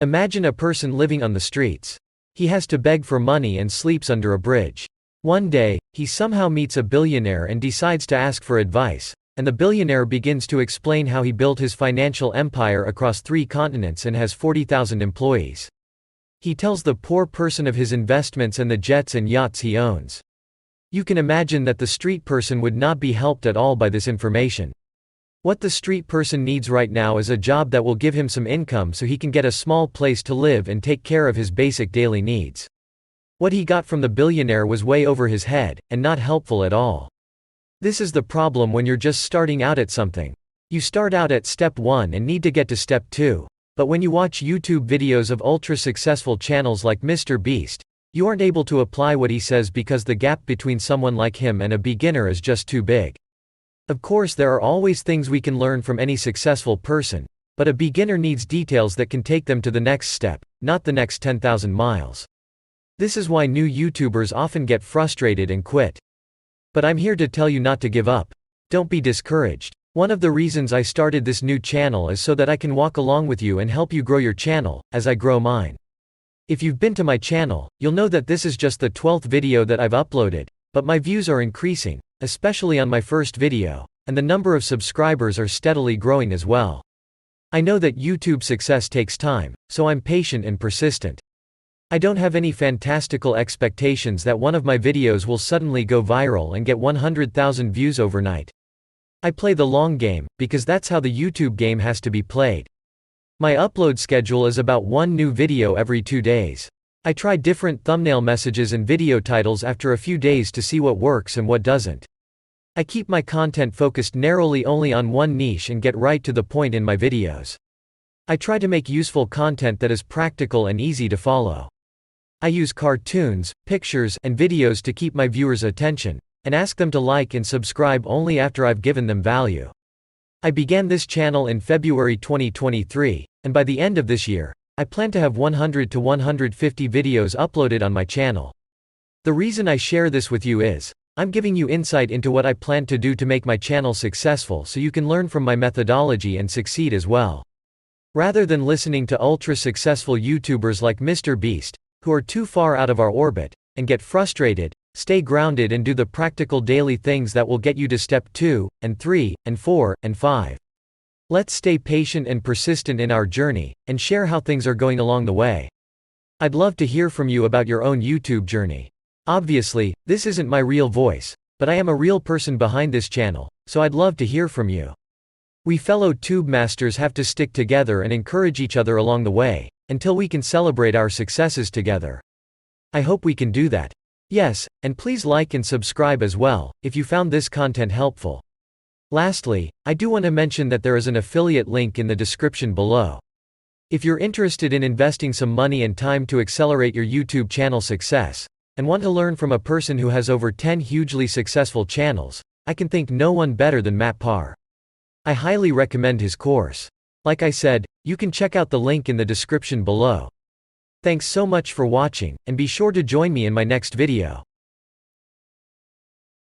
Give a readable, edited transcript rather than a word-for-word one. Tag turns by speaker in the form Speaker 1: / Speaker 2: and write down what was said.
Speaker 1: Imagine a person living on the streets. He has to beg for money and sleeps under a bridge. One day, he somehow meets a billionaire and decides to ask for advice, and the billionaire begins to explain how he built his financial empire across 3 continents and has 40,000 employees. He tells the poor person of his investments and the jets and yachts he owns. You can imagine that the street person would not be helped at all by this information. What the street person needs right now is a job that will give him some income so he can get a small place to live and take care of his basic daily needs. What he got from the billionaire was way over his head, and not helpful at all. This is the problem when you're just starting out at something. You start out at step 1 and need to get to step 2. But when you watch YouTube videos of ultra-successful channels like Mr. Beast, you aren't able to apply what he says because the gap between someone like him and a beginner is just too big. Of course, there are always things we can learn from any successful person, but a beginner needs details that can take them to the next step, not the next 10,000 miles. This is why new YouTubers often get frustrated and quit. But I'm here to tell you not to give up. Don't be discouraged. One of the reasons I started this new channel is so that I can walk along with you and help you grow your channel, as I grow mine. If you've been to my channel, you'll know that this is just the 12th video that I've uploaded, but my views are increasing, especially on my first video, and the number of subscribers are steadily growing as well. I know that YouTube success takes time, so I'm patient and persistent. I don't have any fantastical expectations that one of my videos will suddenly go viral and get 100,000 views overnight. I play the long game, because that's how the YouTube game has to be played. My upload schedule is about 1 new video every 2 days. I try different thumbnail messages and video titles after a few days to see what works and what doesn't. I keep my content focused narrowly only on one niche and get right to the point in my videos. I try to make useful content that is practical and easy to follow. I use cartoons, pictures, and videos to keep my viewers' attention, and ask them to like and subscribe only after I've given them value. I began this channel in February 2023, and by the end of this year, I plan to have 100 to 150 videos uploaded on my channel. The reason I share this with you is, I'm giving you insight into what I plan to do to make my channel successful so you can learn from my methodology and succeed as well. Rather than listening to ultra-successful YouTubers like Mr. Beast, who are too far out of our orbit, and get frustrated, stay grounded and do the practical daily things that will get you to step 2, and 3, and 4, and 5. Let's stay patient and persistent in our journey, and share how things are going along the way. I'd love to hear from you about your own YouTube journey. Obviously, this isn't my real voice, but I am a real person behind this channel, so I'd love to hear from you. We fellow tube masters have to stick together and encourage each other along the way, until we can celebrate our successes together. I hope we can do that. Yes, and please like and subscribe as well, if you found this content helpful. Lastly, I do want to mention that there is an affiliate link in the description below. If you're interested in investing some money and time to accelerate your YouTube channel success, and want to learn from a person who has over 10 hugely successful channels, I can think no one better than Matt Parr. I highly recommend his course. Like I said, you can check out the link in the description below. Thanks so much for watching, and be sure to join me in my next video.